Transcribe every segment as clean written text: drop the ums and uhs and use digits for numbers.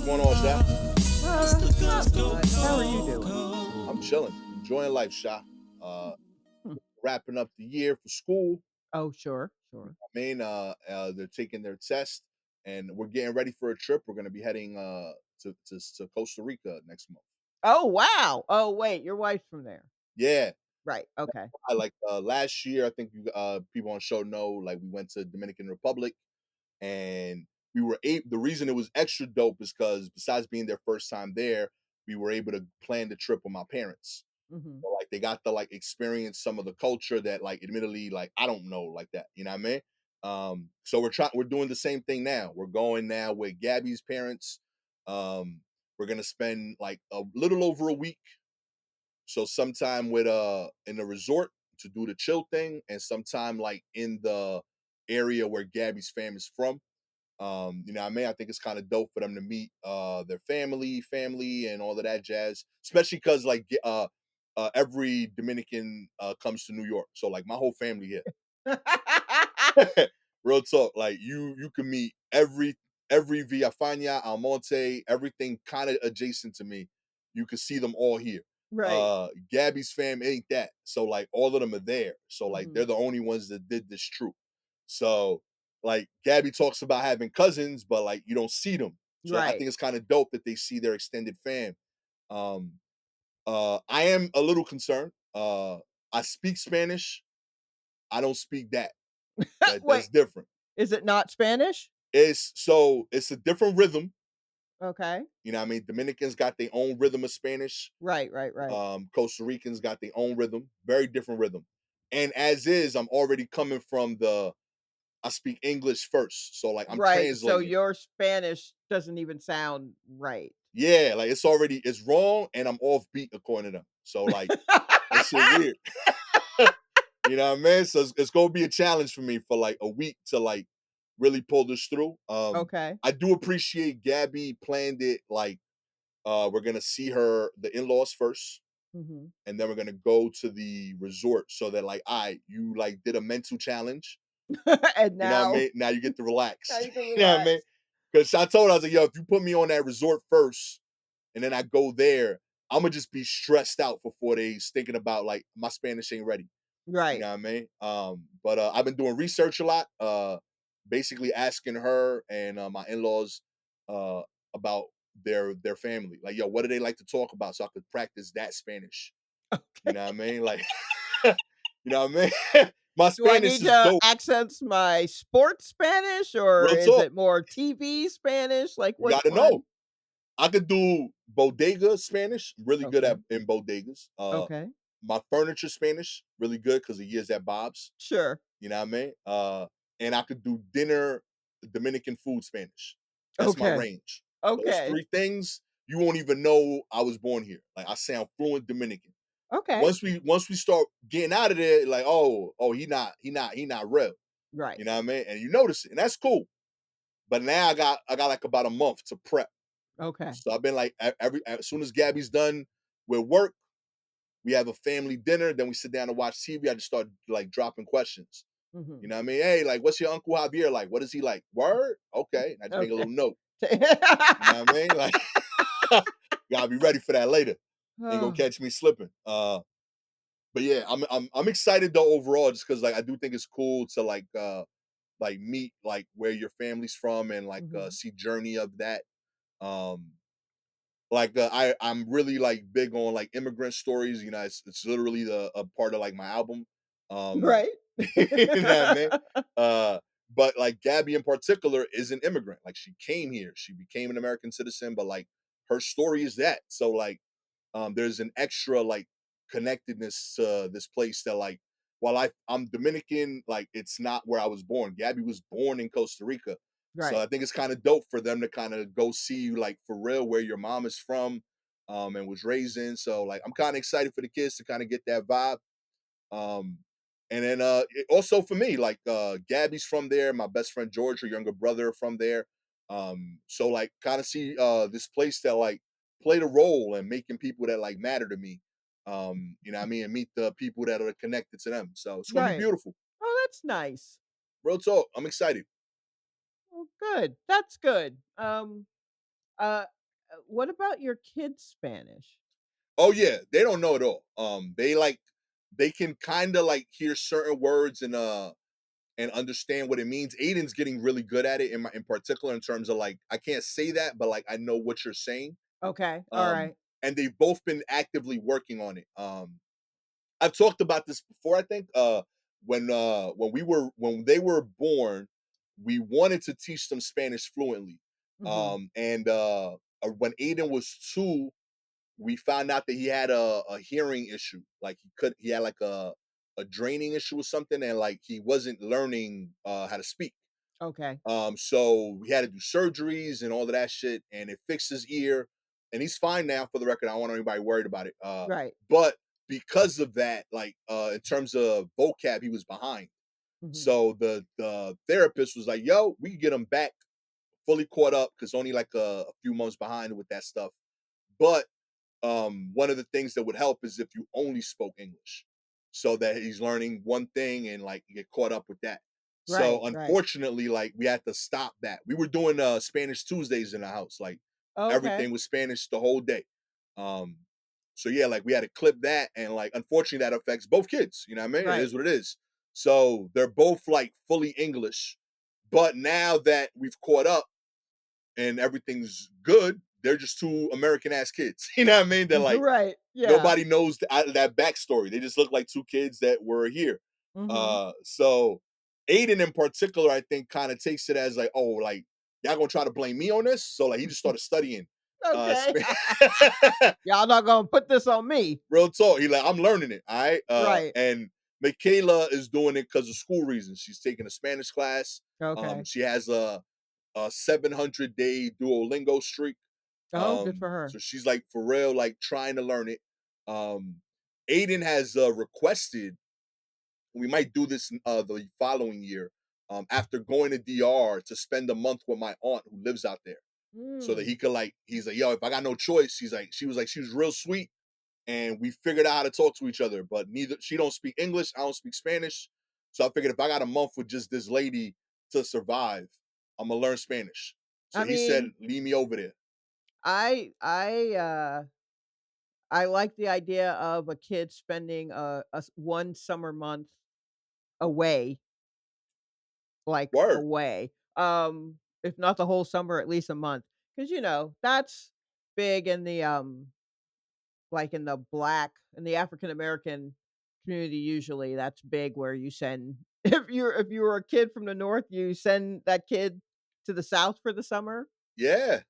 going on, Sha? Not much. How are you doing? I'm chilling, enjoying life, Sha. Uh, Hmm. Wrapping up the year for school. Oh, sure, sure. They're taking their test, and we're getting ready for a trip. We're gonna be heading to Costa Rica next month. Oh, wow. Oh, wait, your wife's from there. Yeah, Right. Okay. I like last year. I think you people on the show know. Like we went to Dominican Republic, and we were able. The reason it was extra dope is because besides being their first time there, we were able to plan the trip with my parents. Hmm. So, like they got to like experience some of the culture that like admittedly like I don't know like that. You know what I mean? So we're doing the same thing now. We're going now with Gabby's parents. We're gonna spend like a little over a week. So sometime with in the resort to do the chill thing, and sometime like in the area where Gabby's fam is from. You know what I mean? I think it's kind of dope for them to meet their family and all of that jazz. Especially because like every Dominican comes to New York. So like my whole family here. Real talk. Like you can meet every Villafana, Almonte, everything kind of adjacent to me. You can see them all here. Right. Gabby's fam ain't that. So like all of them are there. So like Hmm. they're the only ones that did this true. So like Gabby talks about having cousins, but like you don't see them. So I Right. think it's kind of dope that they see their extended fam. Um I am a little concerned. I speak Spanish. I don't speak that. That's Wait, different. is it not Spanish? It's a different rhythm. Okay. You know what I mean? Dominicans got their own rhythm of Spanish. Right, right, right. Costa Ricans got their own rhythm, very different rhythm. And as is, I'm already coming from the I speak English first. So like I'm Right. So translating. your Spanish doesn't even sound right. Yeah, like it's wrong and I'm off beat according to them. So like that shit weird. You know what I mean? So it's gonna be a challenge for me for like a week to like really pull this through. Okay. I do appreciate Gabby planned it like we're gonna see her the in-laws first, Hmm. and then we're gonna go to the resort so that like you like did a mental challenge. And You know what I now, mean? Now you get to now relax. you can You know what I mean? relax. Because I told her, I was like, yo, if you put me on that resort first and then I go there, I'm gonna just be stressed out for 4 days thinking about like my Spanish ain't ready. You Right. know what I mean? But I've been doing research a lot, basically asking her and my in-laws uh about their family. Like, yo, what do they like to talk about so I could practice that Spanish? You know what I mean? Like, you know what I mean? My Do I Spanish need is to dope. accent my sports Spanish, or Real is talk. it more TV Spanish? Like, You which gotta know. one? I could do bodega Spanish, really good Okay. at in bodegas. Okay. My furniture Spanish, really good because of years at Bob's. Sure. You know what I mean? And I could do dinner Dominican food Spanish. That's my Okay. range. Those Okay. three things, you won't even know I was born here. Like I sound fluent Dominican. Okay. Once we start getting out of there, like, oh, he not real. Right. You know what I mean? And you notice it, and that's cool. But now I got like about a month to prep. Okay. So I've been like as soon as Gabby's done with work, we have a family dinner, then we sit down and watch TV. I just start like dropping questions. You Mhm. know what I mean? Hey, like, what's your Uncle Javier like? What is he like? Word? Okay. And I just make a Okay. little note. You know what I mean? Like, gotta be ready for that later. Ain't gonna Oh. catch me slipping. But yeah, I'm excited though overall, just because like I do think it's cool to like meet like where your family's from and like Mhm. see journey of that. Um, like I'm really like big on like immigrant stories. You know, it's literally a part of like my album. Um, Right. you know what I mean? Uh, but like Gabby in particular is an immigrant. Like she came here, she became an American citizen, but like her story is that. So like, there's an extra like connectedness to this place that like, while I'm Dominican, like it's not where I was born. Gabby was born in Costa Rica, so Right. I think it's kind of dope for them to kind of go see like for real where your mom is from, and was raised in. So like, I'm kind of excited for the kids to kind of get that vibe. Um, and then also for me, like Gabby's from there, my best friend George, her younger brother, from there. So like kind of see this place that like played a role in making people that like matter to me. You know what I mean, and meet the people that are connected to them. So it's gonna be Right. beautiful. Oh, that's nice. Real talk. I'm excited. Well, good. That's good. what about your kids' Spanish? Oh yeah, they don't know at all. They can kind of like hear certain words and understand what it means. Aiden's getting really good at it in particular in terms of like I can't say that, but like I know what you're saying. Okay, Um, alright. and they've both been actively working on it. I've talked about this before. I think when they were born, we wanted to teach them Spanish fluently. Mhm. And when Aiden was 2, we found out that he had a hearing issue. Like he had like a draining issue or something, and like he wasn't learning how to speak. Okay. So we had to do surgeries and all of that shit, and it fixed his ear, and he's fine now. For the record, I don't want anybody worried about it. Right. But because of that, like in terms of vocab, he was behind. Mhm. So the therapist was like, "Yo, we can get him back fully caught up because only like a few months behind with that stuff." But one of the things that would help is if you only spoke English so that he's learning one thing and like get caught up with that. So Right, right. unfortunately, like we had to stop that. We were doing Spanish Tuesdays in the house, like Okay. everything was Spanish the whole day. Um, so yeah, like we had to clip that, and like unfortunately that affects both kids. You know what I mean? It Right. is what it is. So they're both like fully English, but now that we've caught up and everything's good, they're just 2 American ass kids. You know what I mean? They're like Right, yeah. nobody knows that backstory. They just look like 2 kids that were here. Mhm. So Aiden in particular, I think, kind of takes it as like, oh, like y'all gonna try to blame me on this. So like he just started studying. Okay. Spa- Y'all not gonna put this on me. Real talk. He like, I'm learning it. All right. Right. And Michaela is doing it because of school reasons. She's taking a Spanish class. Okay. She has a 700-day Duolingo streak. Oh, good for her. So she's like for real, like trying to learn it. Um, Aiden has requested we might do this the following year. After going to DR to spend a month with my aunt who lives out there, so that Mm. he could like, he's like, yo, if I got no choice, she was real sweet, and we figured out how to talk to each other. But neither she don't speak English, I don't speak Spanish, so I figured if I got a month with just this lady to survive, I'm gonna learn Spanish. So I he said, mean, leave me over there. I I, uh, I like the idea of a kid spending, one summer month away, like, Word. away, if not the whole summer, at least a month, because that's big in the, like, in the African American community, usually, that's big where you send if you were a kid from the North, you send that kid to the South for the summer, Yeah,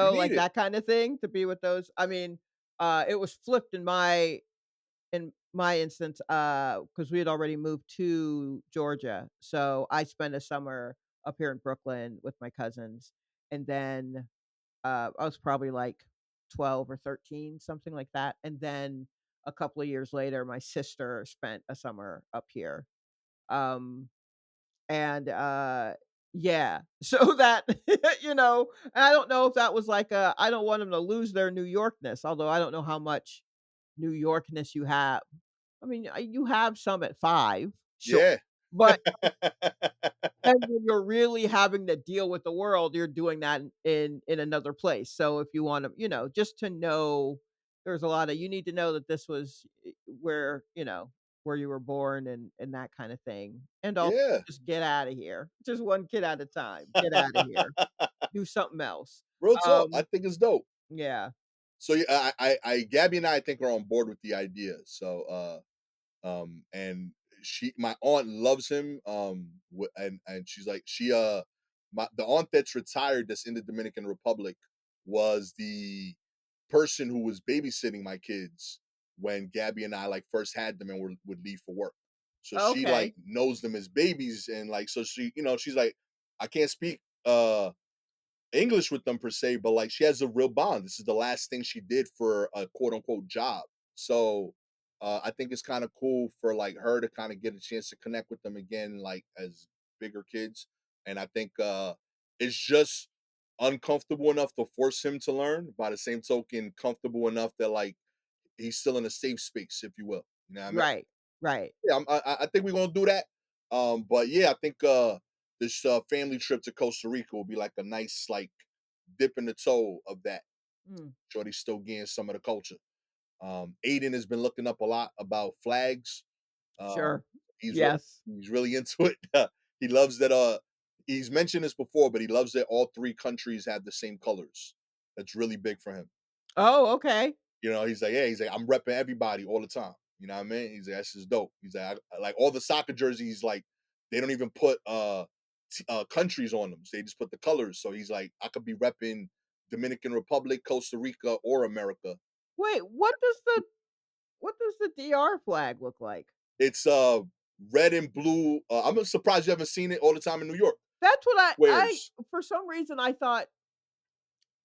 you need like it. that kinda thing to be with those I mean, it was flipped in my instance, because we had already moved to Georgia, so I spent a summer up here in Brooklyn with my cousins, and then I was probably like 12 or 13, something like that, and then a couple of years later, my sister spent a summer up here, um, and, yeah, so that I don't know if that was like I don't want them to lose their New Yorkness, although I don't know how much New Yorkness you have. I mean, you have some at 5, sure, Yeah. but then when you're really having to deal with the world, you're doing that in another place. So if you wanna, just to know there's a lot of you need to know that this was where, where you were born and that kinda thing. And also Yeah. just get out of here. Just one kid at a time. Get out of here. Do something else. Real talk. I Um, think it's dope. yeah. So yeah, Gabby and I think are on board with the idea. So and my aunt loves him. And she's like the aunt that's retired that's in the Dominican Republic was the person who was babysitting my kids when Gabby and I like first had them and would leave for work. So she like Okay. knows them as babies, and like so she's like, I can't speak English with them per se, but like she has a real bond. This is the last thing she did for a quote unquote job. So I think it's kind of cool for like her to kind of get a chance to connect with them again, like as bigger kids. And I think it's just uncomfortable enough to force him to learn, by the same token, comfortable enough that like he's still in a safe space, if you will. You know what I mean? Right. Right. Yeah, I think we're gonna do that. But yeah, I think this family trip to Costa Rica will be like a nice like dip in the toe of that. Mm, Shorty's still getting some of the culture. Aiden has been looking up a lot about flags. Um, sure. he's re- Yes. he's really into it. He loves that. He's mentioned this before, but he loves that all three countries have the same colors. That's really big for him. Oh, okay. You know, he's like, yeah, he's like, I'm repping everybody all the time. You know what I mean? He's like, that's just dope. He's like, like all the soccer jerseys, like they don't even put countries on them. So they just put the colors. So he's like, I could be repping Dominican Republic, Costa Rica, or America. Wait, what does the DR flag look like? It's red and blue. I'm surprised you haven't seen it all the time in New York. That's what I Squares. for some reason I thought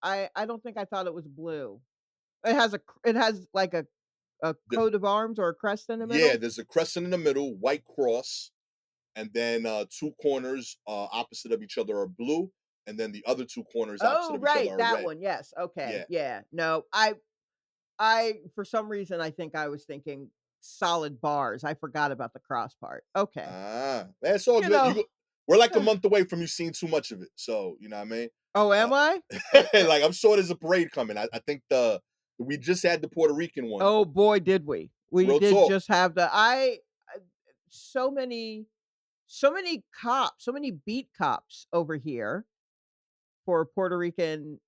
I don't think I thought it was blue. It has like a The, coat of arms or a crest in the yeah, middle? there's a crescent in the middle, white cross, and then two corners opposite of each other are blue, and then the other two corners opposite Oh, of each other right, are that red. one, yes, okay, Yeah. yeah, no, I for some reason, I think I was thinking solid bars, I forgot about the cross part, okay. That's all You good. know We're like a month away from you seeing too much of it. So, you know what I mean? Oh, Uh, am I? It like I'm sure there's a parade coming. I think we just had the Puerto Rican one. Oh, boy, did we. We Real did talk. just have uh, so many cops, so many beat cops over here for Puerto Rican,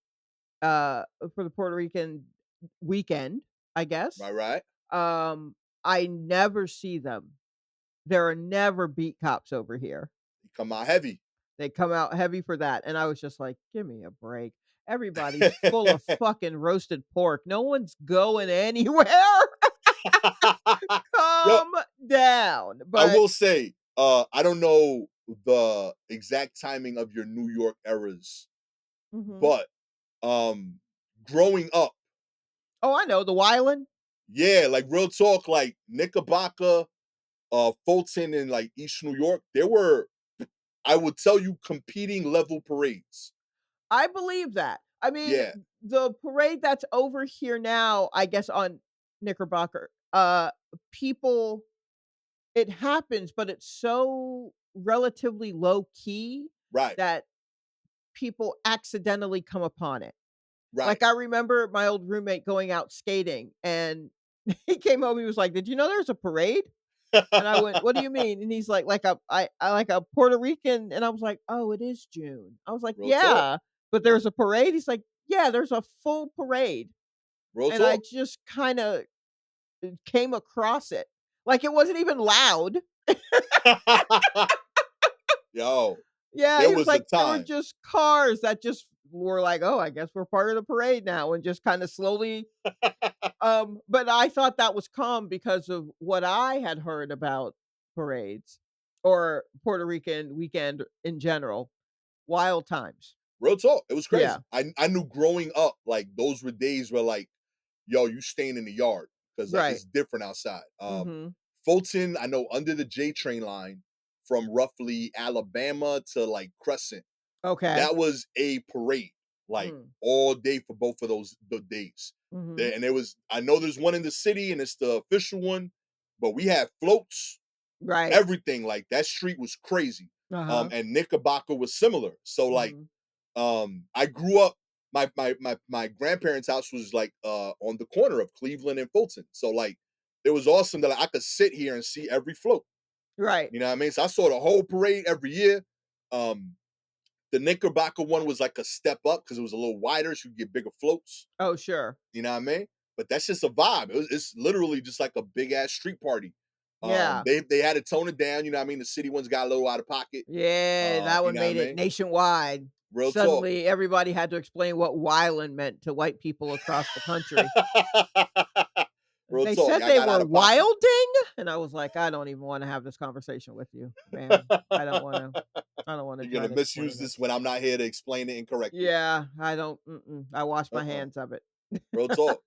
for the Puerto Rican weekend, I guess. Right, right. Um, I never see them. There are never beat cops over here. You come out heavy. They come out heavy for that, and I was just like, "Give me a break. Everybody's full of fucking roasted pork. No one's going anywhere. Yo, Calm down." I But will say, I don't know the exact timing of your New York eras, Mhm. but um growing up, Oh, I know, the Wyland? yeah, like real talk, like Knickerbocker, Fulton and like East New York, there were, I would tell you, competing level parades. I believe that. I mean, Yeah, the parade that's over here now, I guess, on Knickerbocker, people it happens, but it's so relatively low key right, that people accidentally come upon it. right. Like, I remember my old roommate going out skating, and he came home, he was like, "Did you know there's a parade?" And I went, "What do you mean?" And he's like a I like a Puerto Rican, and I was like, "Oh, it is June." I was like, Real talk, "Yeah, but there's a parade?" He's like, "Yeah, there's a full parade." real And I talk. just kinda came across it. Like, it wasn't even loud. Yo, Yeah, there he was was a like, there were time. just cars that just were like, "Oh, I guess we're part of the parade now," and just kinda slowly but I thought that was calm because of what I had heard about parades or Puerto Rican weekend in general. Wild times. Real talk. It was Yeah, crazy. I knew growing up, like those were days where like, yo, you staying in the yard because like right. it's different outside. Mhm. Fulton, I know under the J train line from roughly Alabama to like Crescent, Okay. that was a parade, like Mm. all day for both of those the days. Mhm. There, and there was, I know there's one in the city and it's the official one, but we had floats, Right. everything. Like that street was crazy. Uh-huh. And Knickerbocker was similar. So like Mhm. I grew up, my grandparents' house was like on the corner of Cleveland and Fulton. So like it was awesome that like, I could sit here and see every float. Right. You know what I mean? So I saw the whole parade every year. Um the Knickerbocker one was like a step up because it was a little wider, so you get bigger floats. Oh, sure. You know what I mean? But that's just a vibe. It's literally just like a big ass street party. Yeah. They had to tone it down. You know what I mean? The city ones got a little out of pocket. Yeah, that You one know what I made it mean? nationwide. Real talk. Suddenly, everybody had to explain what "wyland" meant to white people across the country. Real They talk. said Y'all they got out were of pocket. wilding, and I was like, "I don't even wanna have this conversation with you, ma'am. I don't wanna You're try gonna to misuse explain it." this when I'm not here to explain it and correct it. Yeah, I don't I wash my Uh-uh. hands of it. Real talk.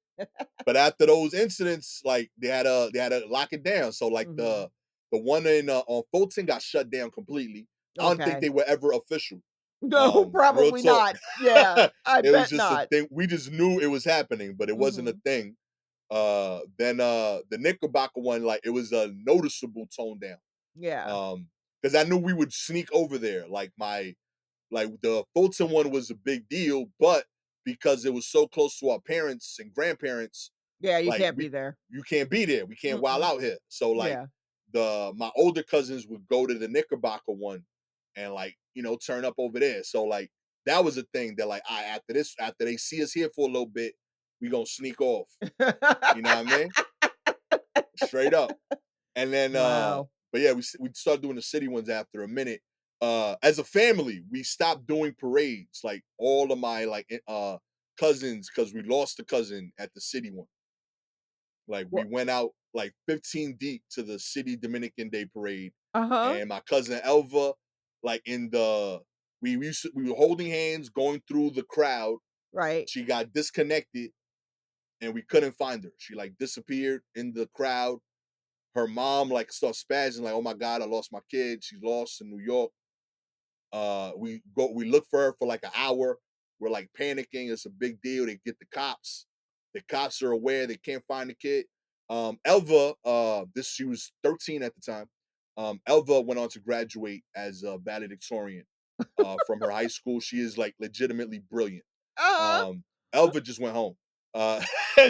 But after those incidents, like they had to lock it down. So like Mhm. the one in on Fulton got shut down completely. I don't think Okay. they were ever official. No, Real probably talk. not. Yeah, I It was bet just a not. thing. We just knew it was happening, but it wasn't a Mhm. thing. Then the Knickerbocker one, like it was a noticeable tone down. Yeah. Because I knew we would sneak over there. Like the Fulton one was a big deal, but because it was so close to our parents and grandparents, Yeah, you like can't be there. you can't be there. We can't wild Mm-mm. out here. So like Yeah. my older cousins would go to the Knickerbocker one and like, turn up over there. So like that was a thing that like after they see us here for a little bit, we gonna sneak off. You know what I mean? Straight up. And then Wow. but yeah, we started doing the city ones after a minute. As a family, we stopped doing parades. Like all of my cousins, because we lost a cousin at the city one. Like we Well, went out like 15 deep to the city Dominican Day parade, uh-huh. and my cousin Elva, like in the we were holding hands going through the crowd. Right. She got disconnected, and we couldn't find her. She like disappeared in the crowd. Her mom like started spazzing, like, "Oh my god, I lost my kid. She's lost in New York." We look for her for like an hour. We're like panicking. It's a big deal. They get the cops. The cops are aware they can't find the kid. Elva, she was 13 at the time. Elva went on to graduate as a valedictorian from her high school. She is like legitimately brilliant. Uh-huh. Elva just went home.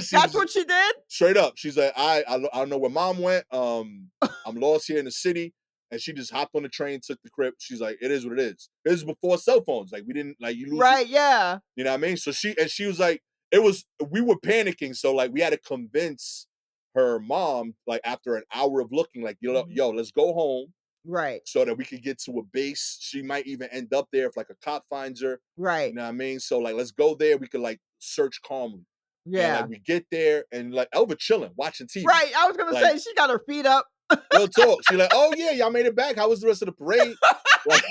She That's was what she did? straight up. She's like, I don't know where mom went. I'm lost here in the city. And she just hopped on the train, took the crib. She's like, it is what it is. This is before cell phones. Like we didn't like you lose. Right, yeah. You know what I mean? So she was like, we were panicking. So like we had to convince her mom, like after an hour of looking, like, Mhm. yo, let's go home Right, so that we could get to a base. She might even end up there if like a cop finds her. You right. know what I mean? So like let's go there. We could like search calmly. And like Yeah. we get there and like Elva chilling, watching TV. Right, I was gonna Like say she got her feet up. real talk. She like, oh yeah, y'all made it back. How was the rest of the parade? Like,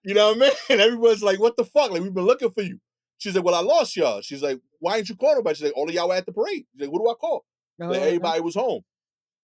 you know what I mean? And everyone's like, what the fuck? Like, we've been looking for you. She's like, well, I lost y'all. She's like, why ain't you call nobody? She's like, all of y'all were at the parade. She's like, what do I call? Like, Oh, everybody was home.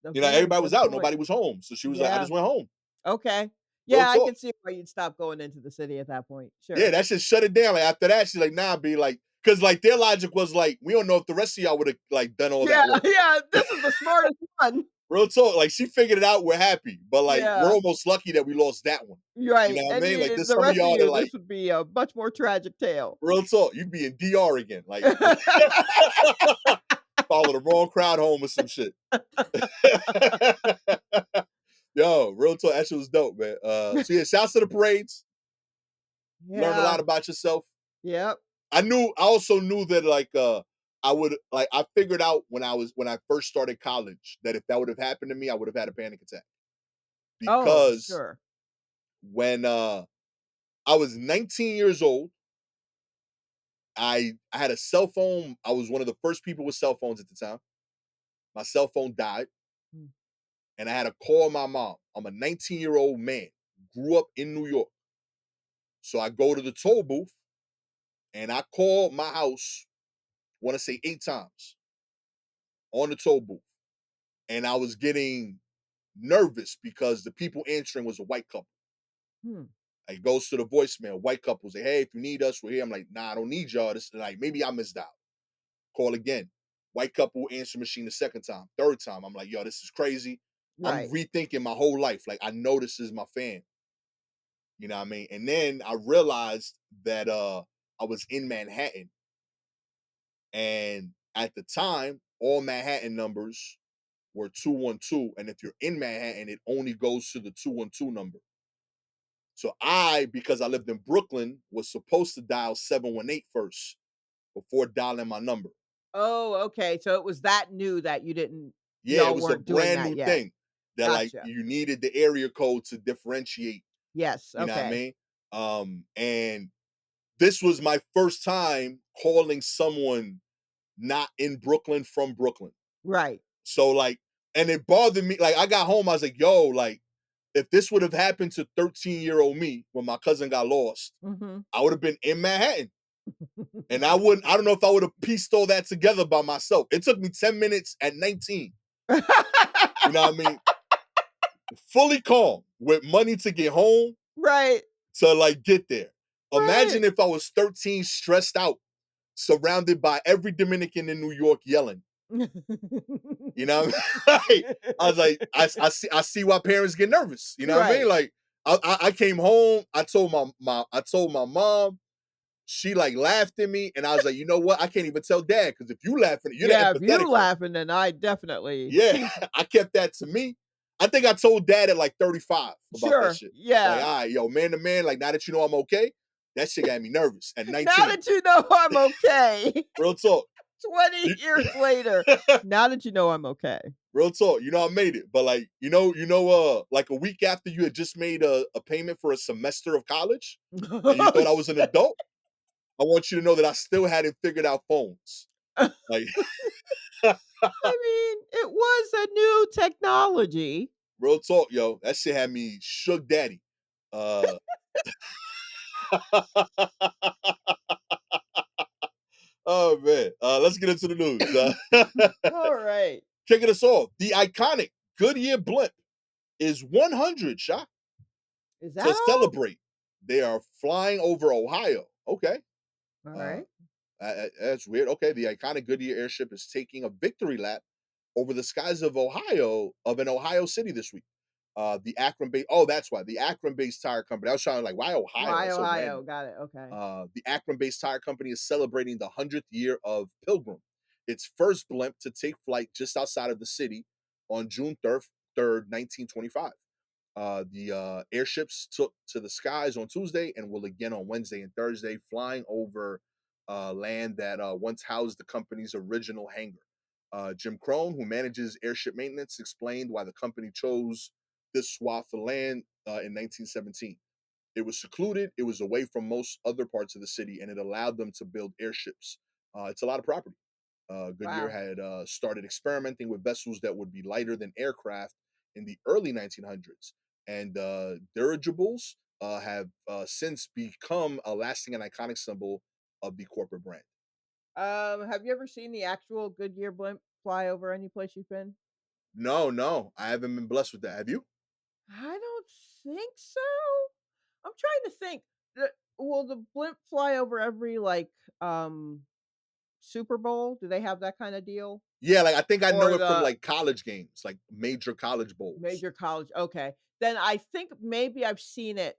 that's right, Everybody was good out. point. Nobody was home. So she was like, I Yeah, just went home. okay. Real Yeah, I talk. can see why you'd stop going into the city at that point, Yeah, sure. that shit shut it down. Like after that, she's like, nah, be like, because like their logic was like, we don't know if the rest of y'all would have like done all Yeah, that work. yeah, this is the smartest one. Real talk. Like she figured it out. We're happy, but like we're Yeah, almost lucky that we lost that one. You know right, what I and mean? Like you there's the some of rest of y'all that you, like this would be a much more tragic tale. real talk. You'd be in DR again. Like follow the wrong crowd home or some shit. Yo, real talk. That shit was dope, man. So yeah, shouts to the parades. Learned a Yeah, lot about yourself. yep. I also knew that I figured out when I first started college that if that would have happened to me, I would have had a panic attack. Oh, Because sure. when I was 19 years old, I had a cell phone. I was one of the first people with cell phones at the time. My cell phone died. Mm. And I had to call my mom. I'm a 19-year-old man, grew up in New York. So I go to the toll booth and I call my house, want to say 8 times on the toll booth. And I was getting nervous because the people answering was a white couple. Hmm. It goes to the voicemail. White couple say, hey, if you need us, we're here. I'm like, nah, I don't need y'all. This like maybe I missed out. Call again. White couple answer machine the second time. Third time, I'm like, yo, this is crazy. I'm Right. rethinking my whole life. Like, I know this is my fan. You know what I mean? And then I realized that I was in Manhattan. And at the time, all Manhattan numbers were 212. And if you're in Manhattan, it only goes to the 212 number. So because I lived in Brooklyn, was supposed to dial 718 first before dialing my number. Oh, okay, so it was that new that you didn't Yeah, it y'all was a weren't doing brand that new yet. thing that like Gotcha. you needed the area code to differentiate. Yes, You know what I okay. mean? And this was my first time calling someone not in Brooklyn from Brooklyn. Right. So like, and it bothered me. Like I got home, I was like, yo, like, if this would have happened to 13-year-old me when my cousin got lost, Mhm. I would have been in Manhattan. And I don't know if I would have pieced all that together by myself. It took me 10 minutes at 19. You know what I mean? Fully calm with money to get home Right, to like get there. right. Imagine if I was 13, stressed out, surrounded by every Dominican in New York yelling. You know what I mean? Like, I was like, I see why parents get nervous. You know what I mean? Right. Like I came home, I told my mom, she like laughed at me, and I was like, you know what? I can't even tell dad because if you laughing, you're the Yeah, if you empathetic one. laughing, then I definitely Yeah, I kept that to me. I think I told dad at like 35 about that sure, shit. Like, yeah. all right, yo, man to man, like now that you know I'm okay, that shit got me nervous at Now 19. that you know I'm okay, Real talk. 20 You- years later, now that you know I'm okay. Real talk. You know, I made it. But like, like a week after you had just made a payment for a semester of college and you Oh, thought I was an shit. adult, I want you to know that I still hadn't figured out phones. Like, I mean, it was a new technology. real talk, yo. That shit had me shook daddy. Uh oh man. Let's get into the news. Alright. Kicking us off. The iconic Goodyear Blimp is 100, Sha, Is that to all? celebrate. They are flying over Ohio. Okay. Uh, Alright. that's weird. Okay, the iconic Goodyear airship is taking a victory lap over the skies of Ohio, of an Ohio city this week. The Akron based, oh, that's why the Akron based tire company. I was trying to like, why Ohio? Why That's so Ohio? random. Got it, okay. The Akron based tire company is celebrating the 100th year of Pilgrim, its first blimp to take flight just outside of the city on June 3rd, 1925. The airships took to the skies on Tuesday and will again on Wednesday and Thursday, flying over land that once housed the company's original hangar. Jim Crone, who manages airship maintenance, explained why the company chose this swath of land in 1917. It was secluded, it was away from most other parts of the city, and it allowed them to build airships. It's a lot of property. Goodyear Wow. had started experimenting with vessels that would be lighter than aircraft in the early 1900s, and dirigibles have since become a lasting and iconic symbol of the corporate brand. Have you ever seen the actual Goodyear blimp fly over any place you've been? No, no, I haven't been blessed with that. Have you? I don't think so. I'm trying to think. Will the blimp fly over every, like, Super Bowl? Do they have that kinda deal? Yeah, like I think I know Or it from the like college games, like major college bowls. major college, okay. Then I think maybe I've seen it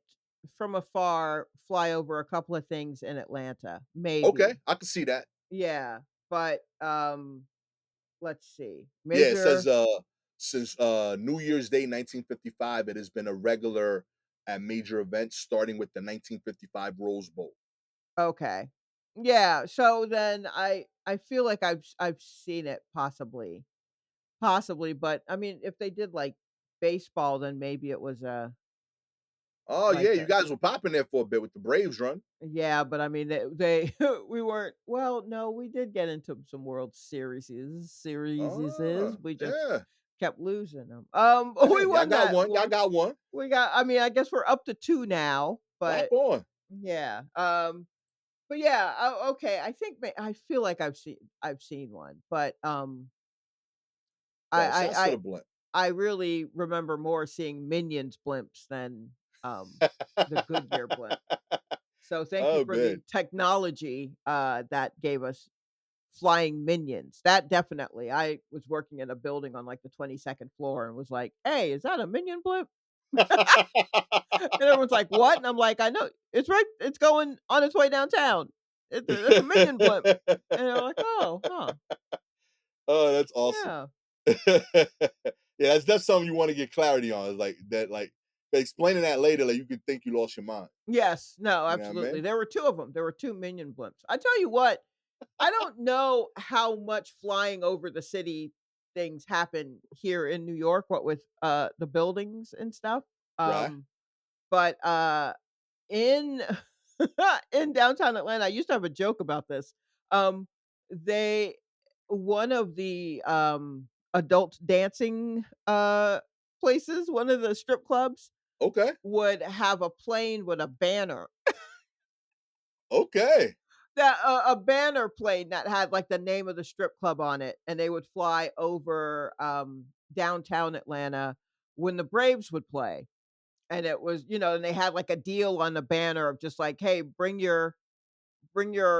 from afar fly over a couple of things in Atlanta, Okay, maybe. I can see that. Yeah, but, let's see. Yeah, it says Major since New Year's Day 1955, it has been a regular at major events, starting with the 1955 Rose Bowl. Okay. Yeah, so then I feel like I've seen it possibly. Possibly, but I mean, if they did, like, baseball, then maybe it was a Oh yeah, like you a guys were popping there for a bit with the Braves run. yeah, but I mean, they we weren't well, no, we did get into some World Series, Oh we just yeah, kept losing them. hey, We y'all won got that one. Y'all one. got one. We got I mean, I guess we're up to 2 now, Rock but on. yeah, but yeah, okay, I think I feel like I've seen one, but, I Well, I shouts to I the blunt. I really remember more seeing Minions blimps than, the Goodyear blimp. So thank you Oh for the man. technology, that gave us flying minions. That definitely I was working in a building on, like, the 22nd floor and was like, "Hey, is that a minion blimp?" And everyone's like, "What?" And I'm like, "I know. It's going on its way downtown. It's a minion blimp." And they're like, "Oh, huh. Oh, that's awesome. Yeah." Yeah, that's something you want to get clarity on. Is like that, like explaining that later, like you could think you lost your mind. Yes. No, You know what I absolutely. mean? There were 2 of them. There were 2 minion blimps. I tell you what, I don't know how much flying over the city things happen here in New York, what with, the buildings and stuff, Right. but, in in downtown Atlanta, I used to have a joke about this. They one of the, adult dancing, places, one of the strip clubs Okay. would have a plane with a banner Okay. that a banner plane that had, like, the name of the strip club on it, and they would fly over, downtown Atlanta when the Braves would play, and it was and they had, like, a deal on the banner of just like, "Hey, bring your,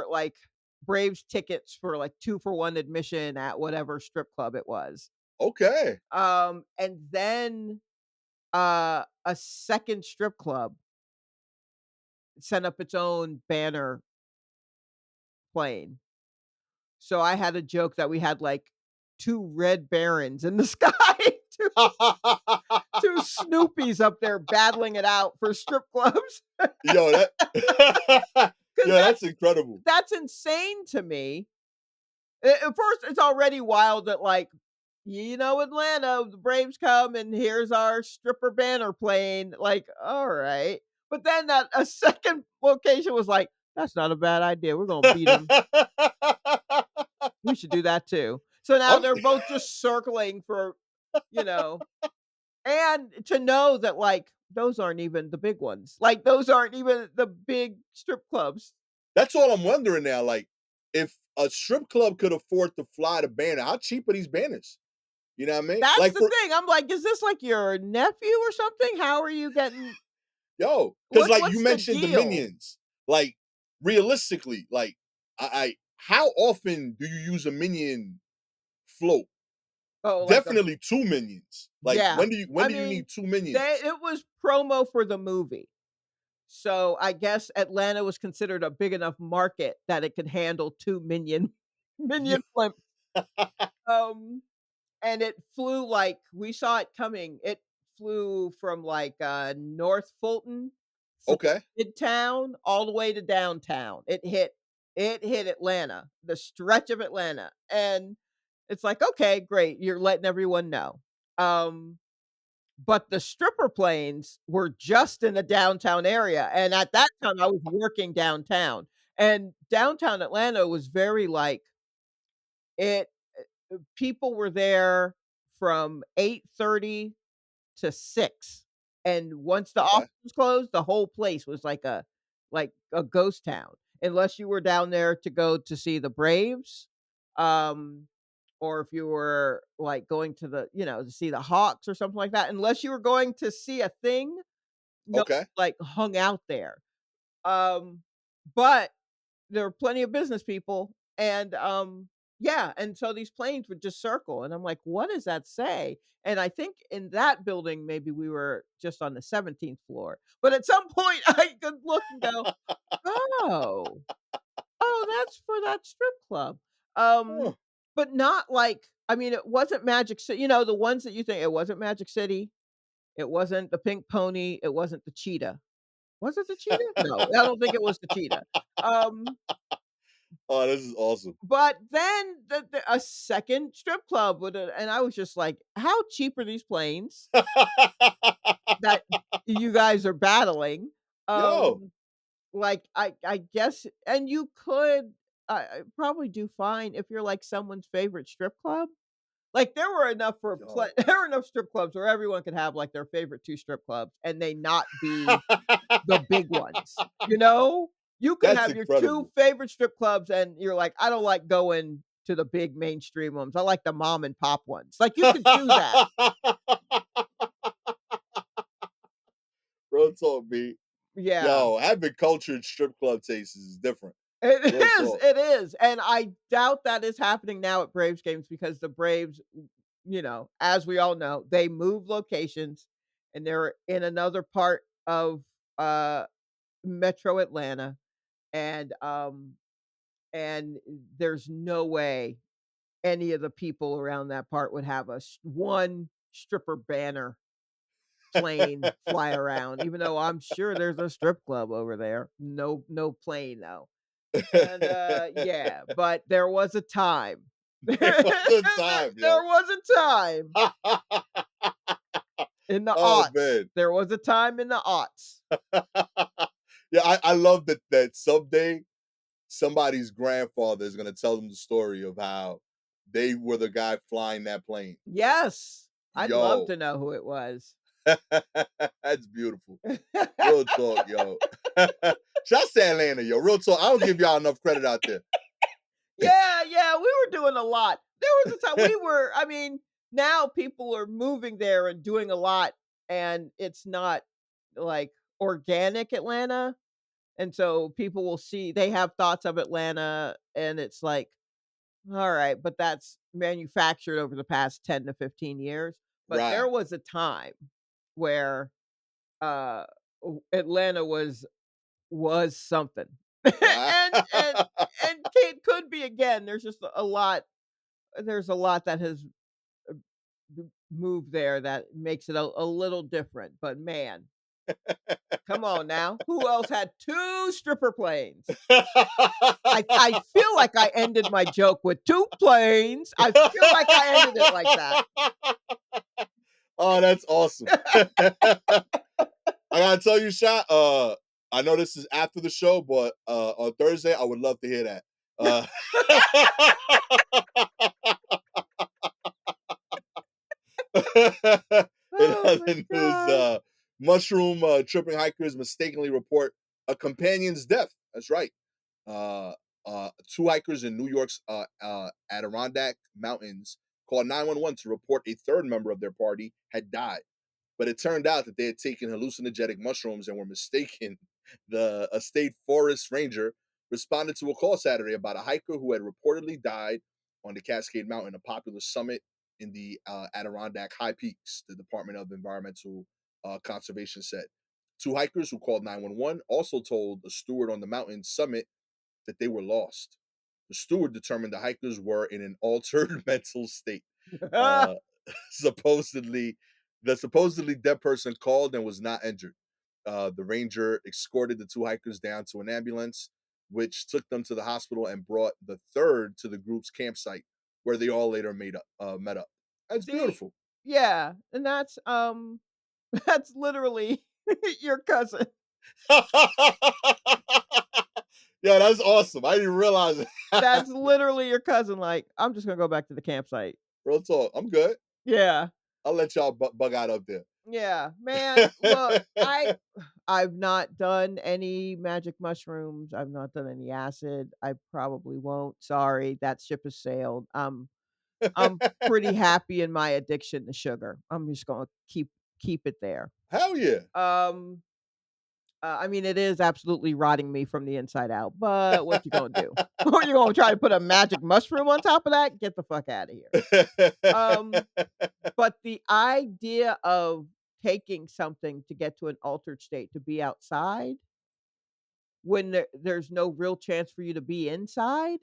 like, Braves tickets for, like, 2 for 1 admission at whatever strip club it was." Okay. And then, a second strip club set up its own banner plane. So I had a joke that we had, like, 2 red barons in the sky, 2 2 Snoopies up there battling it out for strip clubs. Yo, that 'Cause yo, that's incredible. that's insane to me. At first, it's already wild that, like, Atlanta, the Braves come and here's our stripper banner plane, like, alright. But then that a second location was like, "That's not a bad idea, we're gonna beat them. We should do that too." So now I'm they're both just circling for, you know and to know that, like, those aren't even the big ones. Like, those aren't even the big strip clubs. That's all I'm wondering now, like, if a strip club could afford to fly the banner, how cheap are these banners? You know what I mean? That's Like, the for thing, I'm like, "Is this like your nephew or something? How are you getting yo, because like, you what's the mentioned the deal?" minions. Like, realistically, like, I how often do you use a minion float? Oh, like a Definitely 2 minions. Like, yeah. when I do you mean, need 2 they minions? it was promo for the movie. So, I guess Atlanta was considered a big enough market that it could handle 2 Yo minion blimp. Um, and it flew like we saw it coming. It flew from, like, North Fulton, from okay, Midtown all the way to downtown. It hit Atlanta, the stretch of Atlanta, and it's like, "Okay, great, you're letting everyone know." Um But the stripper planes were just in the downtown area, and at that time, I was working downtown, and downtown Atlanta was very, like it people were there from 8:30 to 6, and once the okay, office was closed, the whole place was like a ghost town, unless you were down there to go to see the Braves, um, or if you were, like, going to to see the Hawks or something like that, unless you were going to see a thing, no, okay. like, hung out there. Um, but there were plenty of business people, and, yeah, and so these planes would just circle, and I'm like, "What does that say?" And I think in that building, maybe we were just on the 17th floor, but at some point, I could look and go, "Oh, that's for that strip club." Huh, But not like I mean, it wasn't Magic City, the ones that you think it wasn't Magic City, it wasn't the Pink Pony, it wasn't the Cheetah. Was it the Cheetah? No, I don't think it was the Cheetah. Um oh, this is awesome. But then a second strip club would and I was just like, "How cheap are these planes that you guys are battling?" Yo, Um, like, I guess and you could, probably do fine if you're, like, someone's favorite strip club. Like, there were enough yo. there were enough strip clubs where everyone could have, like, their favorite 2 strip clubs and they not be the big ones, you know? You could That's have your 2 incredible. favorite strip clubs and you're like, "I don't like going to the big mainstream ones, I like the mom and pop ones." Like, you could do that. Real talk, B. Yeah. Yo, having cultured strip club tastes is different. It Real is, talk. it is, and I doubt that is happening now at Braves games because the Braves, as we all know, they move locations and they're in another part of, Metro Atlanta, and, um, and there's no way any of the people around that part would have one stripper banner plane fly around, even though I'm sure there's a strip club over there. No plane though. And, yeah, but there was a time. There was a There time, yo. was a time in the Oh aughts. man. There was a time in the aughts. Yeah, I love that someday somebody's grandfather is gonna tell them the story of how they were the guy flying that plane. Yes. I'd love Yo, to know who it was. that's beautiful. Real talk, yo. Shout out to Atlanta, yo. Real talk. I don't give y'all enough credit out there. Yeah, yeah, we were doing a lot. There was a time I mean, now people are moving there and doing a lot, and it's not, like, organic Atlanta, and so people will see they have thoughts of Atlanta, and it's like, "Alright, but that's manufactured over the past 10 to 15 years." But there Right. was a time where, uh, Atlanta was something. Right. And it could be again. There's just a lot. There's a lot that has uh, moved there that makes it a little different. But man, come on now. Who else had two stripper planes? I feel like I ended my joke with two planes. I feel like I ended it like that. Oh, that's awesome. I gotta tell you, Shot. I know this is after the show, but on Thursday, I would love to hear that. In Oh my other news, god. mushroom tripping hikers mistakenly report a companion's death. That's right. Uh, two hikers in New York's Adirondack Mountains called 911 to report a third member of their party had died. But it turned out that they had taken hallucinogenic mushrooms and were mistaken. A state forest ranger responded to a call Saturday about a hiker who had reportedly died on the Cascade Mountain, a popular summit in the Adirondack High Peaks, the Department of Environmental Conservation said. Two hikers who called 911 also told the steward on the mountain summit that they were lost. The steward determined the hikers were in an altered mental state. Uh, supposedly, the supposedly dead person called and was not injured. The ranger escorted the two hikers down to an ambulance, which took them to the hospital and brought the third to the group's campsite, where they all later met up. That's See, beautiful. yeah, and that's that's literally your cousin. Yeah, that's awesome. I didn't realize it. That's literally your cousin. Like, I'm just gonna go back to the campsite. Real talk. I'm good. Yeah. I'll let y'all bug out up there. Yeah, man, look, I've not done any magic mushrooms, I've not done any acid, I probably won't, sorry, that ship has sailed. I'm pretty happy in my addiction to sugar. I'm just gonna keep it there. Hell yeah. Um, I mean, it is absolutely rotting me from the inside out, but what you gonna do? What you gonna try to put a magic mushroom on top of that? Get the fuck out of here. Um But the idea of taking something to get to an altered state, to be outside when there's no real chance for you to be inside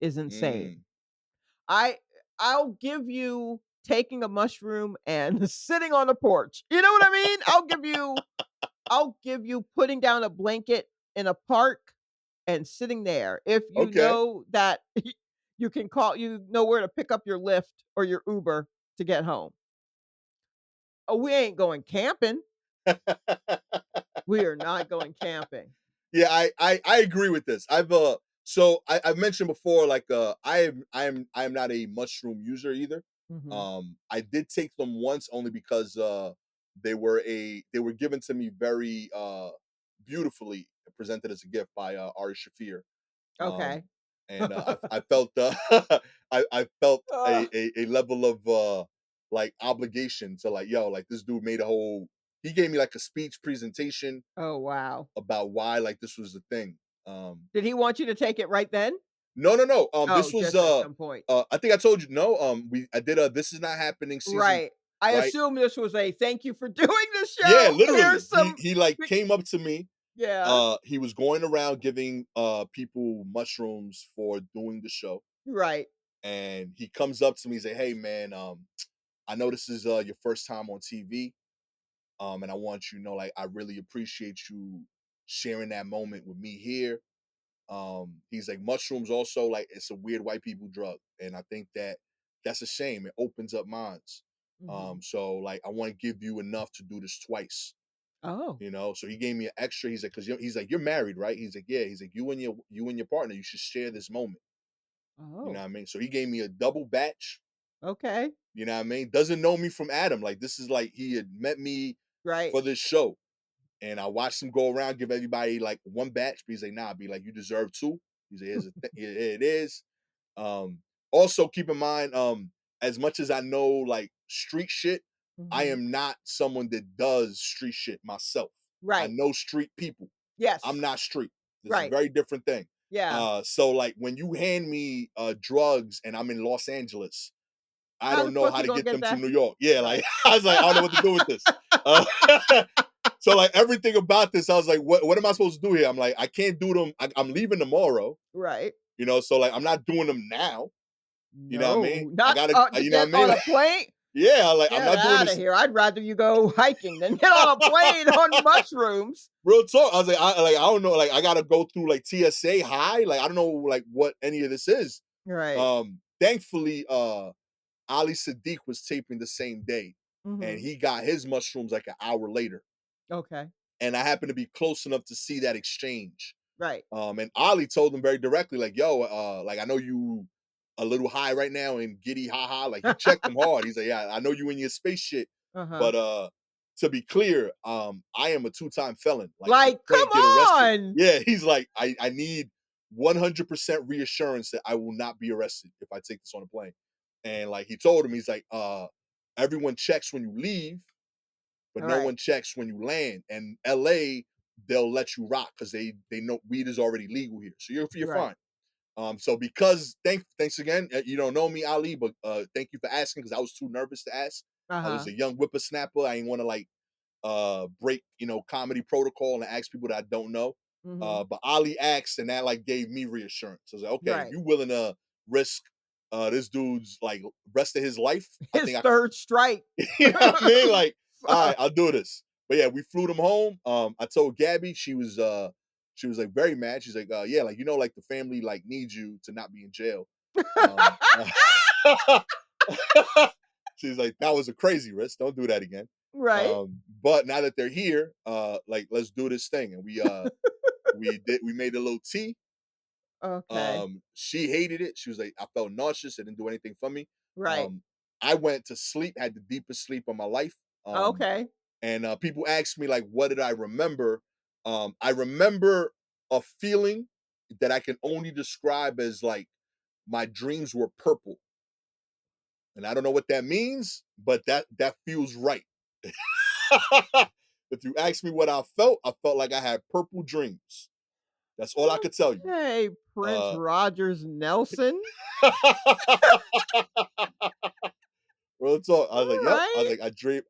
is insane. Mm, I I'll give you taking a mushroom and sitting on a porch. You know what I mean? I'll give you putting down a blanket in a park and sitting there. If you okay. know that you know where to pick up your Lyft or your Uber to get home. Oh, we ain't going camping. We are not going camping. Yeah, I agree with this. I've mentioned before, like I am not a mushroom user either. Mhm. I did take them once only because they were given to me very beautifully presented as a gift by Ari Shafir. Okay. Um and I felt I felt Ugh. a level of like obligation to like, yo, like this dude made a whole he gave me like a speech presentation Oh, wow. about why like this was the thing. Did he want you to take it right then? No, no, no. Oh, This was just at some point. I think I told you no. We I did a This Is Not Happening season, Right. I right? assume this was a thank you for doing the Yeah, show. literally. Here's some He like b came up to me. yeah. He was going around giving people mushrooms for doing the show, Right. and he comes up to me and say, "Hey man, I know this is your first time on TV. And I want you to know like I really appreciate you sharing that moment with me here. He's like mushrooms also like it's a weird white people drug, and I think that that's a shame. It opens up minds. Mhm. So like I want to give you enough to do this twice, Oh. you know. So he gave me an extra. He's like, he's like, you're married, right? He's like, yeah. He's like, you and your partner, you should share this moment. You know Oh. what I mean? So he gave me a double batch. Okay. You know what I mean? Doesn't know me from Adam. Like this is like he had met me Right. for this show. And I watched him go around, give everybody like one batch. But he's like, nah, be like, you deserve two. He's like, here it is. Um, Also keep in mind, as much as I know like street shit, I Mhm. am not someone that does street shit myself. I Right. know street people. I'm Yes. not street. This is a Right. very different thing. Yeah. So like when you hand me drugs and I'm in Los Angeles, I How don't the know fuck how you to gonna get get them to that? New York. Yeah, like Right. I was like, I don't know what to do with this. Uh, so like everything about this, I was like, what am I supposed to do here? I'm like, I can't do them. I'm leaving tomorrow. Right. You know, so like I'm not doing them now. You know what I mean? No, I not gotta, to you know what get I mean? on a Like, plane? yeah, like I'm Get not doing out of this here. I'd rather you go hiking than get on a plane on mushrooms. real talk. I was like, I don't know, like I gotta go through like TSA high. Like I don't know like what any of this is. Right. Thankfully, Ali Sadiq was taping the same day, and Mhm. he got his mushrooms like an hour later. Okay. And I happened to be close enough to see that exchange. Right. And Ali told him very directly, like, yo, like I know you a little high right now and giddy haha. Like he checked him hard. He's like, yeah, I know you in your space shit, Uh-huh. but to be clear, I am a two-time felon. Like I Like, can't come get arrested. on! Yeah, he's like, I need 100% reassurance that I will not be arrested if I take this on a plane. And like he told him, he's like, everyone checks when you leave, but no Right. one checks when you land. And LA, they'll let you rock because they know weed is already legal here, so you're Right. fine. So because thanks again. You don't know me, Ali, but thank you for asking because I was too nervous to ask. I was Uh-huh. a young whippersnapper. I didn't want to like break comedy protocol and ask people that I don't know. Mhm. But Ali asked, and that like gave me reassurance. I was like, okay, if Right. you willing to risk this dude's like rest of his life, I His think I third strike. you know what I mean? Like, all right, Fuck. I'll do this. But yeah, we flew them home. I told Gabby, she was like very mad. She's like, yeah, like like the family like needs you to not be in jail. Um she's like, that was a crazy risk. Don't do that again. Right. But now that they're here, like let's do this thing. And we made a little tea. Okay. She hated it. She was like, I felt nauseous. It didn't do anything for me. Right. Um, I went to sleep, had the deepest sleep of my life. Okay. And people ask me like, what did I remember? I remember a feeling that I can only describe as like my dreams were purple, and I don't know what that means, but that feels right. If you ask me what I felt like I had purple dreams. That's all I could tell you. Okay, Prince Uh, Rogers Nelson. Real talk. I was like, yep. I was Alright. like,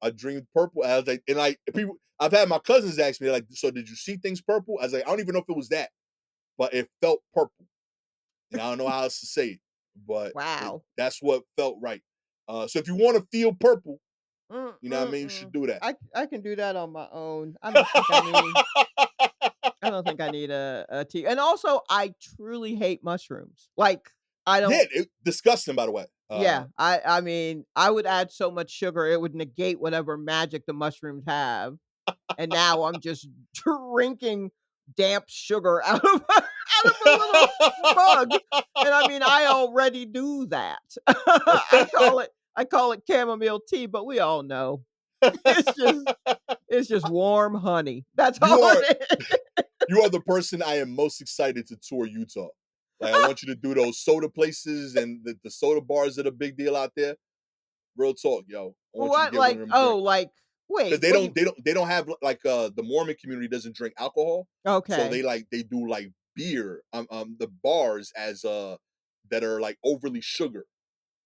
I dreamed purple. I was like, and like people, I've had my cousins ask me like, so did you see things purple? I was like, I don't even know if it was that, but it felt purple, and I don't know how else to say it, but Wow. that's what felt right. So if you want to feel purple, you know what I mean, you should Mm. do that. I can do that on my own. I don't think I need a tea, and also, I truly hate mushrooms. Like, I Yeah, don't disgusting by the way. yeah, I mean, I would add so much sugar, it would negate whatever magic the mushrooms have, and now I'm just drinking damp sugar out of a little mug, and I mean, I already do that. I call it chamomile tea, but we all know it's just it's just warm honey. That's you all are it is. you are the person I am most excited to tour Utah. Like I want you to do those soda places and the soda bars that are a big deal out there. Real talk, yo. I want you to What, get one of like them oh, drinks. like Because wait, what do you they don't have like the Mormon community doesn't drink alcohol. So okay. they do like beer, the bars as that are like overly sugar.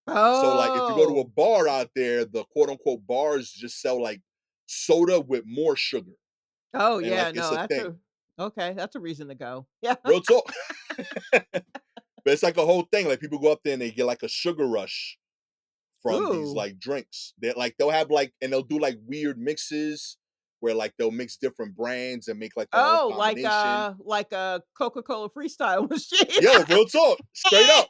So like if you go to a Oh. bar out there, the quote unquote bars just sell like soda with more sugar. Oh, And like yeah, it's no, a thing. that's a reason to go. Yeah. Real talk. But it's like a whole thing. Like people go up there and they get like a sugar rush from these Ooh. like drinks. They'll have like and they'll do like weird mixes where like they'll mix different brands and make like their own Oh, combination. like a Coca-Cola freestyle machine. Yo, real talk, straight up.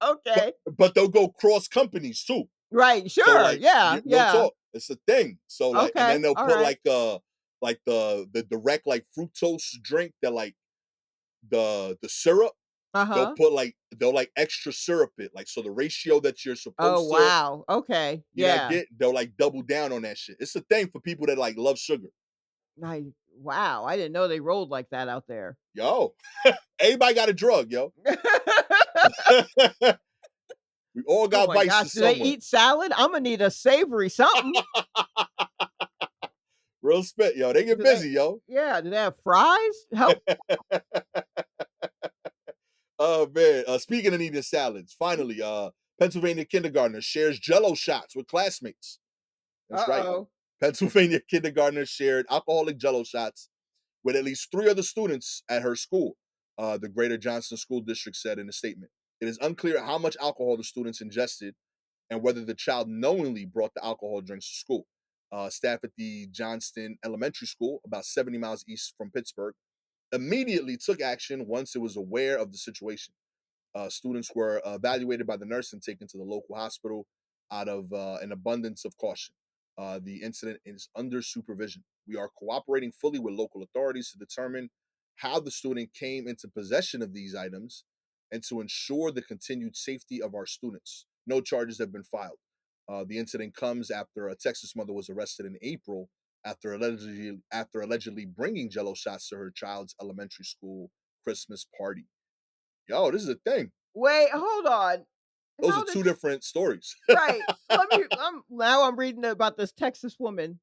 But Okay. but they'll go cross companies too. Right, So sure, like yeah, real yeah. talk, it's a thing. So like and then Okay, they'll put alright. like the direct like fructose drink that like the syrup Uh-huh. they'll like extra syrup it like so the ratio that you're Oh, supposed to wow, okay, yeah. get they'll like double down on that shit. It's a thing for people that like love sugar. Wow, I didn't know they rolled like that out there. Yo, everybody got a drug, yo. We all Oh got my gosh, vices do they somewhere. eat salad? Imma need a savory something. Real spit, yo. They get Do they busy, yo. yeah, do they have fries? Help Oh man. Speaking of eating salads, finally, Pennsylvania kindergartner shares jello shots with classmates. That's right. Uh-oh. Pennsylvania kindergartner shared alcoholic jello shots with at least three other students at her school. The Greater Johnston School District said in a statement. It is unclear how much alcohol the students ingested and whether the child knowingly brought the alcohol drinks to school. Staff at the Johnston Elementary School, about 70 miles east from Pittsburgh, immediately took action once it was aware of the situation. Students were evaluated by the nurse and taken to the local hospital out of an abundance of caution. The incident is under supervision. We are cooperating fully with local authorities to determine how the student came into possession of these items and to ensure the continued safety of our students. No charges have been filed. The incident comes after a Texas mother was arrested in April after allegedly bringing Jello shots to her child's elementary school Christmas party. Yo, this is a thing. Wait, hold on. Those How are did two different stories. right. I'm reading about this Texas woman.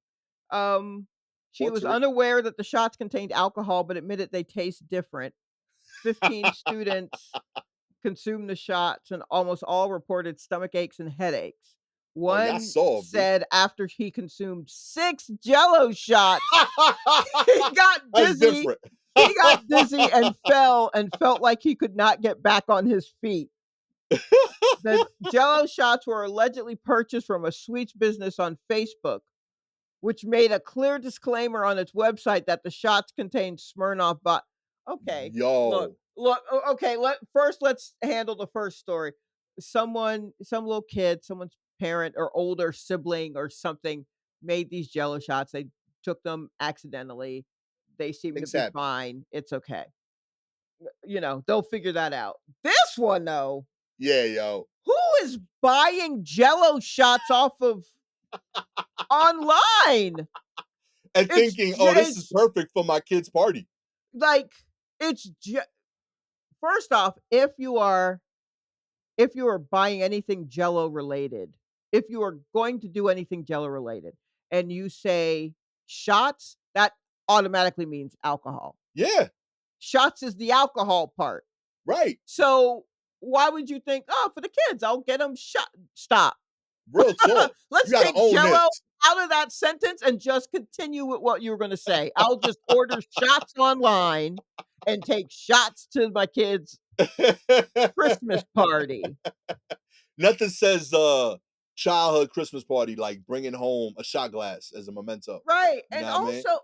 Um, she What's was it? unaware that the shots contained alcohol, but admitted they taste different. 15 students consumed the shots, and almost all reported stomach aches and headaches. Oh, y'all One soft, B. said after he consumed 6 Jello shots, he got That's dizzy. different. He got dizzy and fell and felt like he could not get back on his feet. The Jello shots were allegedly purchased from a sweets business on Facebook, which made a clear disclaimer on its website that the shots contained Smirnoff but okay, look, Yo. okay, let's handle the first story. Some little kid, someone's parent or older sibling or something made these Jello shots. They took them accidentally. They seem to Things be happen. fine. It's okay. They'll figure that out. This one though, Yeah, yo. who is buying Jello shots off of online? And It's thinking, j oh, this is it's perfect for my kid's party. like, it's j first off, if you are buying anything Jello related, if you are going to do anything Jello related, and you say shots, that automatically means alcohol. Yeah, Shots is the alcohol part. right. So, why would you think, "Oh, for the kids, I'll get them shot." Stop. Real talk. You Let's gotta take own this. Jello out of that sentence and just continue with what you were gonna say. I'll just order shots online and take shots to my kids' Christmas party. Nothing says childhood Christmas party like bringing home a shot glass as a memento. Right, You and know what I mean? also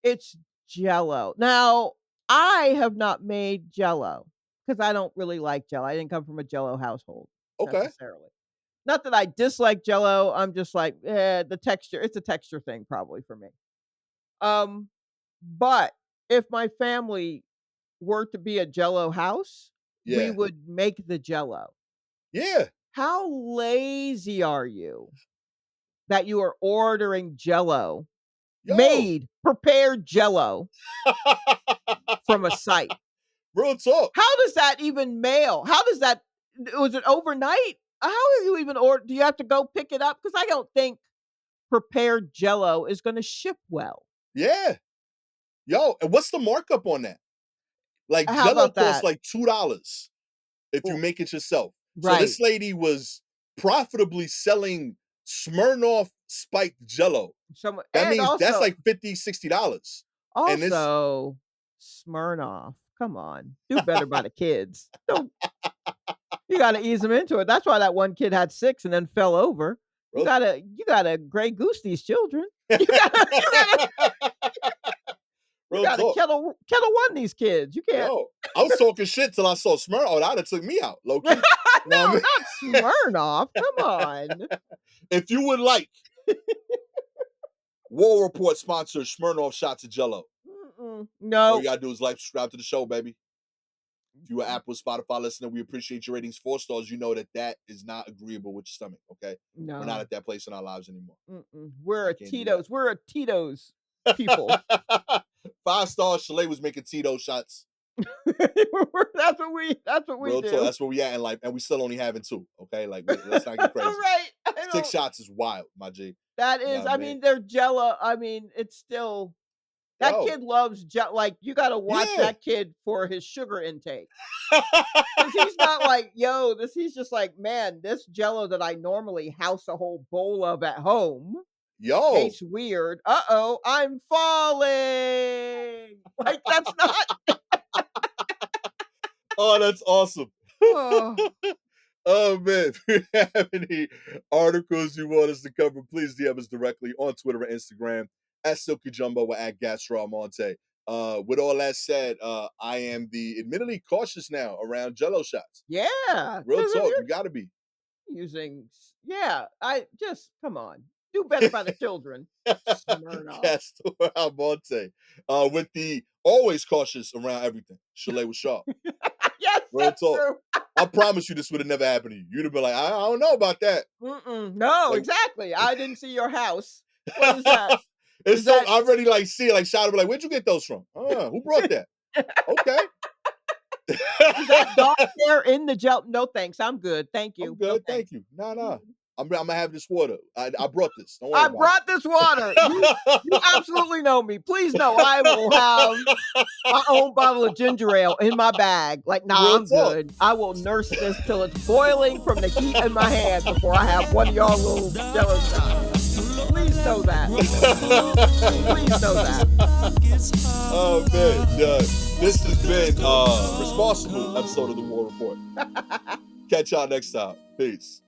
it's Jello. Now, I have not made Jello because I don't really like Jello. I didn't come from a Jello household Okay. necessarily. Not that I dislike Jello, I'm just like, the texture it's a texture thing probably for me. Um, but if my family were to be a Jello house, we Yeah. would make the Jello. Yeah. How lazy are you that you are ordering Jello, Yo. prepared Jello from a site? Real talk. How does that even mail? How does that was it overnight? How are you even do you have to go pick it up? Because I don't think prepared Jello is gonna ship well. Yeah. Yo, and what's the markup on that? Like How Jello about costs that? like $2 if you Well, make it yourself. So right. this lady was profitably selling Smirnoff spiked Jello. Someone That and means that's also like $50, $60. And this also Smirnoff. Come on. Do better by the kids. Don't you gotta ease them into it. That's why that one kid had 6 and then fell over. You real, gotta Grey Goose these children. You gotta you gotta you real gotta talk. kettle one these kids. You can't Yo, I was talking shit till I saw Smirnoff. Oh, that took me out, low key. You know No, what not Smirnoff. Come on. I mean? If you would like, War Report sponsors Smirnoff shots of Jello. Mm-mm. All you No. gotta do is like, subscribe to the show, baby. If you are Apple, Spotify listener, we appreciate your ratings. 4 stars. You know that is not agreeable with your stomach. Okay, we're not No. at that place in our lives anymore. We're I a can't do that. Tito's. We're a Tito's people. 5 stars. Shalewa was making Tito shots. That's what we Real talk. do. That's where we at in life, and we still only having 2. Okay, like let's not get crazy. Right. 6 shots is wild, my G. That You know is, what I I mean? mean, they're Jello. I mean, it's still that Yo, kid loves like you got to watch yeah. that kid for his sugar intake. Cuz he's not like, yo, he's just like, man, this Jello that I normally house a whole bowl of at home Yo, tastes weird. Uh-oh, I'm falling. Like that's not Oh, that's awesome. Oh. Oh man, if you have any articles you want us to cover, please DM us directly on Twitter and Instagram at Silky Jumbo or at Gastor Almonte. With all that said, I am the admittedly cautious now around Jello shots. Yeah, because Real if talk, you're you gotta be. using yeah, I just come on. Do better by the children. Smirnoff. Gastor Almonte. With the always cautious around everything. Shalewa Sharpe. Yes, Real that's talk. true. I promise you this would have never happened to you. You'd have been like, I don't know about that. Mm-mm. No, Like, exactly. I didn't see your house. What is that? it's Is so that I already like see it, like shout out, like, where'd you get those from? Who brought that? Okay. is that dog hair in the gel? No, thanks. I'm good. Thank I'm you. No, good. Thank thanks. you. Nah. I'm gonna have this water. I brought this. Don't worry I about brought this water. You absolutely know me. Please know I will have my own bottle of ginger ale in my bag. Like, nah, Real I'm talk. good. I will nurse this till it's boiling from the heat in my hand before I have one of y'all little jello shots. Please know that. Please know that. Oh man, this has been responsible episode of the War Report. Catch y'all next time. Peace.